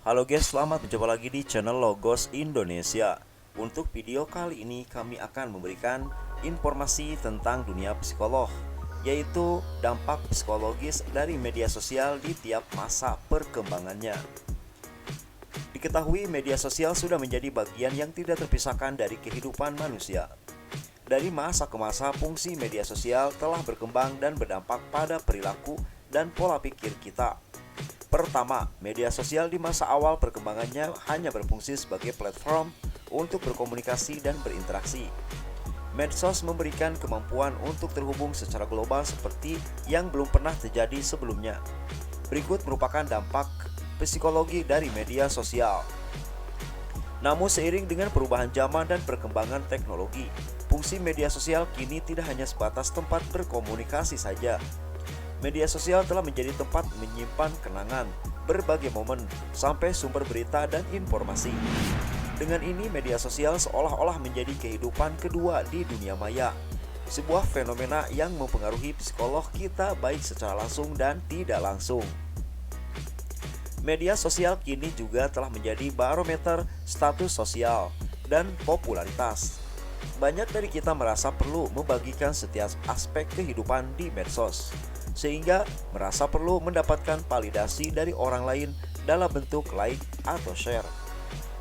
Halo guys, selamat berjumpa lagi di channel Logos Indonesia. Untuk video kali ini kami akan memberikan informasi tentang dunia psikolog, yaitu dampak psikologis dari media sosial di tiap masa perkembangannya. Diketahui media sosial sudah menjadi bagian yang tidak terpisahkan dari kehidupan manusia. Dari masa ke masa, fungsi media sosial telah berkembang dan berdampak pada perilaku dan pola pikir kita. Pertama, media sosial di masa awal perkembangannya hanya berfungsi sebagai platform untuk berkomunikasi dan berinteraksi. Medsos memberikan kemampuan untuk terhubung secara global seperti yang belum pernah terjadi sebelumnya. Berikut merupakan dampak psikologi dari media sosial. Namun seiring dengan perubahan zaman dan perkembangan teknologi, fungsi media sosial kini tidak hanya sebatas tempat berkomunikasi saja. Media sosial telah menjadi tempat menyimpan kenangan, berbagai momen, sampai sumber berita dan informasi. Dengan ini, media sosial seolah-olah menjadi kehidupan kedua di dunia maya. Sebuah fenomena yang mempengaruhi psikolog kita baik secara langsung dan tidak langsung. Media sosial kini juga telah menjadi barometer status sosial dan popularitas. Banyak dari kita merasa perlu membagikan setiap aspek kehidupan di medsos, sehingga merasa perlu mendapatkan validasi dari orang lain dalam bentuk like atau share.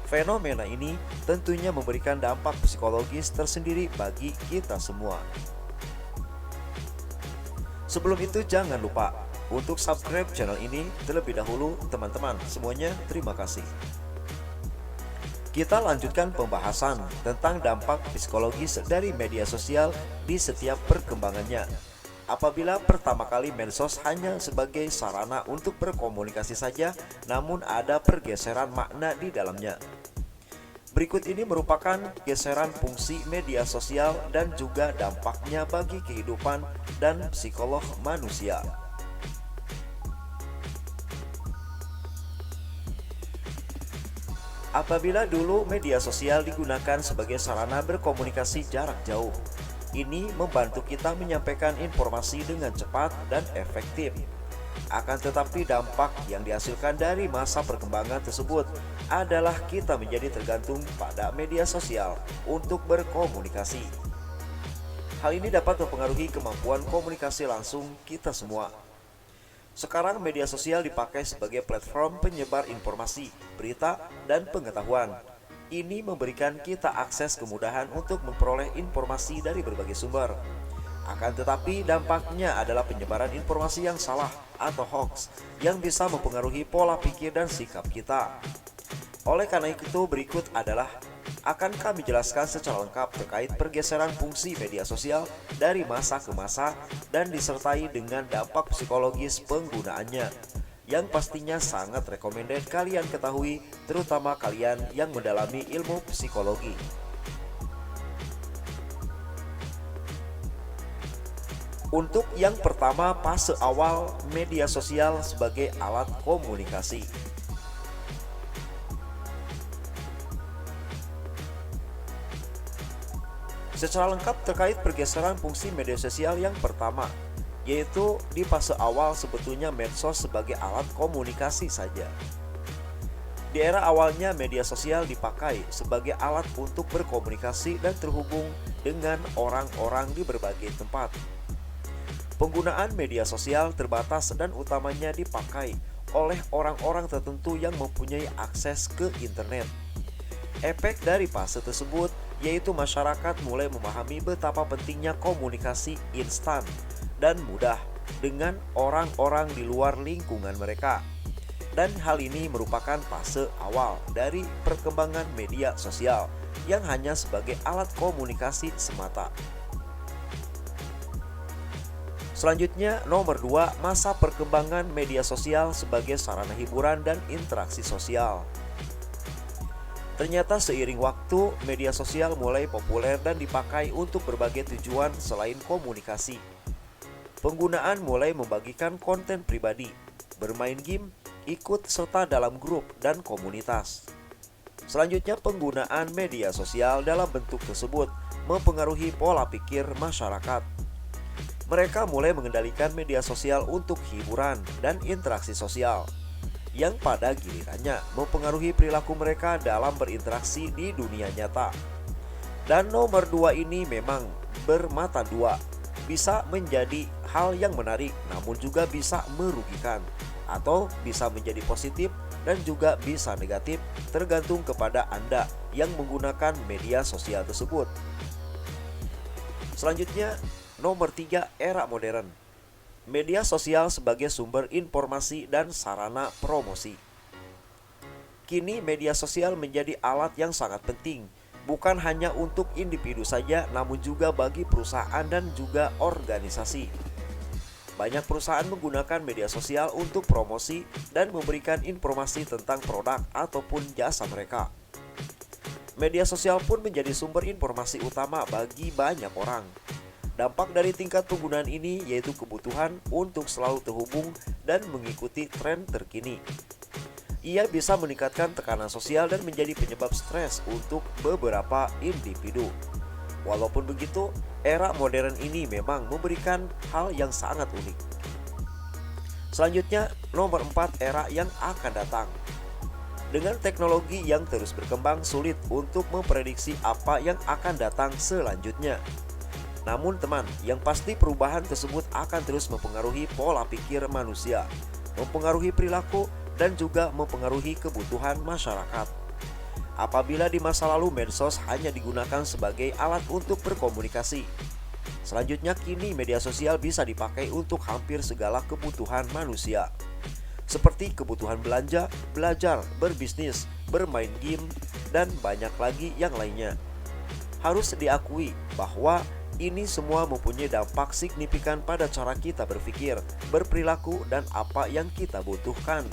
Fenomena ini tentunya memberikan dampak psikologis tersendiri bagi kita semua. Sebelum itu jangan lupa untuk subscribe channel ini terlebih dahulu teman-teman. Semuanya terima kasih. Kita lanjutkan pembahasan tentang dampak psikologis dari media sosial di setiap perkembangannya. Apabila pertama kali medsos hanya sebagai sarana untuk berkomunikasi saja, namun ada pergeseran makna di dalamnya. Berikut ini merupakan geseran fungsi media sosial dan juga dampaknya bagi kehidupan dan psikolog manusia. Apabila dulu media sosial digunakan sebagai sarana berkomunikasi jarak jauh, ini membantu kita menyampaikan informasi dengan cepat dan efektif. Akan tetapi dampak yang dihasilkan dari masa perkembangan tersebut adalah kita menjadi tergantung pada media sosial untuk berkomunikasi. Hal ini dapat mempengaruhi kemampuan komunikasi langsung kita semua. Sekarang media sosial dipakai sebagai platform penyebar informasi, berita, dan pengetahuan. Ini memberikan kita akses kemudahan untuk memperoleh informasi dari berbagai sumber. Akan tetapi dampaknya adalah penyebaran informasi yang salah atau hoax yang bisa mempengaruhi pola pikir dan sikap kita. Oleh karena itu, berikut adalah akan kami jelaskan secara lengkap terkait pergeseran fungsi media sosial dari masa ke masa dan disertai dengan dampak psikologis penggunaannya, yang pastinya sangat recommended kalian ketahui, terutama kalian yang mendalami ilmu psikologi. Untuk yang pertama, fase awal media sosial sebagai alat komunikasi. Secara lengkap terkait pergeseran fungsi media sosial yang pertama, yaitu di fase awal sebetulnya medsos sebagai alat komunikasi saja. Di era awalnya media sosial dipakai sebagai alat untuk berkomunikasi dan terhubung dengan orang-orang di berbagai tempat. Penggunaan media sosial terbatas dan utamanya dipakai oleh orang-orang tertentu yang mempunyai akses ke internet. Efek dari fase tersebut yaitu masyarakat mulai memahami betapa pentingnya komunikasi instan dan mudah dengan orang-orang di luar lingkungan mereka. Dan hal ini merupakan fase awal dari perkembangan media sosial yang hanya sebagai alat komunikasi semata. Selanjutnya, nomor 2, masa perkembangan media sosial sebagai sarana hiburan dan interaksi sosial. Ternyata seiring waktu, media sosial mulai populer dan dipakai untuk berbagai tujuan selain komunikasi. Penggunaan mulai membagikan konten pribadi, bermain game, ikut serta dalam grup dan komunitas. Selanjutnya, penggunaan media sosial dalam bentuk tersebut mempengaruhi pola pikir masyarakat. Mereka mulai mengendalikan media sosial untuk hiburan dan interaksi sosial. yang pada gilirannya mempengaruhi perilaku mereka dalam berinteraksi di dunia nyata. Dan nomor 2 ini memang bermata dua, bisa menjadi hal yang menarik namun juga bisa merugikan, atau bisa menjadi positif dan juga bisa negatif, tergantung kepada Anda yang menggunakan media sosial tersebut. Selanjutnya, nomor 3, era modern. Media sosial sebagai sumber informasi dan sarana promosi. Kini media sosial menjadi alat yang sangat penting, bukan hanya untuk individu saja, namun juga bagi perusahaan dan juga organisasi. Banyak perusahaan menggunakan media sosial untuk promosi dan memberikan informasi tentang produk ataupun jasa mereka. Media sosial pun menjadi sumber informasi utama bagi banyak orang. Dampak dari tingkat penggunaan ini yaitu kebutuhan untuk selalu terhubung dan mengikuti tren terkini. Ia bisa meningkatkan tekanan sosial dan menjadi penyebab stres untuk beberapa individu. Walaupun begitu, era modern ini memang memberikan hal yang sangat unik. Selanjutnya, nomor 4, era yang akan datang. Dengan teknologi yang terus berkembang, sulit untuk memprediksi apa yang akan datang selanjutnya. Namun teman, yang pasti perubahan tersebut akan terus mempengaruhi pola pikir manusia, mempengaruhi perilaku, dan juga mempengaruhi kebutuhan masyarakat. Apabila di masa lalu medsos hanya digunakan sebagai alat untuk berkomunikasi, selanjutnya kini media sosial bisa dipakai untuk hampir segala kebutuhan manusia, seperti kebutuhan belanja, belajar, berbisnis, bermain game, dan banyak lagi yang lainnya. Harus diakui bahwa ini semua mempunyai dampak signifikan pada cara kita berpikir, berperilaku, dan apa yang kita butuhkan.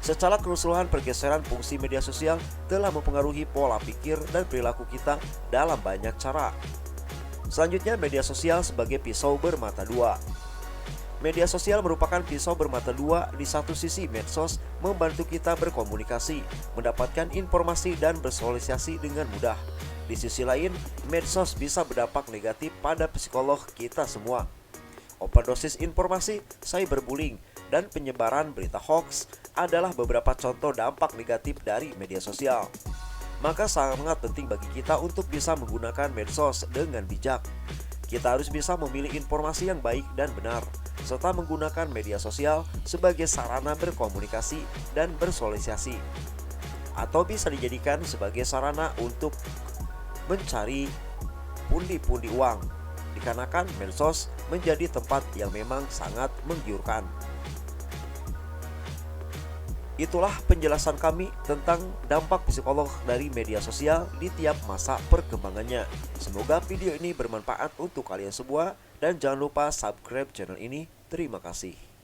Secara keseluruhan, pergeseran fungsi media sosial telah mempengaruhi pola pikir dan perilaku kita dalam banyak cara. Selanjutnya, media sosial sebagai pisau bermata dua. Media sosial merupakan pisau bermata dua. Di satu sisi, medsos membantu kita berkomunikasi, mendapatkan informasi, dan bersosialisasi dengan mudah. Di sisi lain, medsos bisa berdampak negatif pada psikolog kita semua. Overdosis informasi, cyberbullying, dan penyebaran berita hoax adalah beberapa contoh dampak negatif dari media sosial. Maka sangat penting bagi kita untuk bisa menggunakan medsos dengan bijak. Kita harus bisa memilih informasi yang baik dan benar, serta menggunakan media sosial sebagai sarana berkomunikasi dan bersosialisasi, atau bisa dijadikan sebagai sarana untuk mencari pundi-pundi uang, dikarenakan medsos menjadi tempat yang memang sangat menggiurkan. Itulah penjelasan kami tentang dampak psikolog dari media sosial di tiap masa perkembangannya. Semoga video ini bermanfaat untuk kalian semua, dan jangan lupa subscribe channel ini. Terima kasih.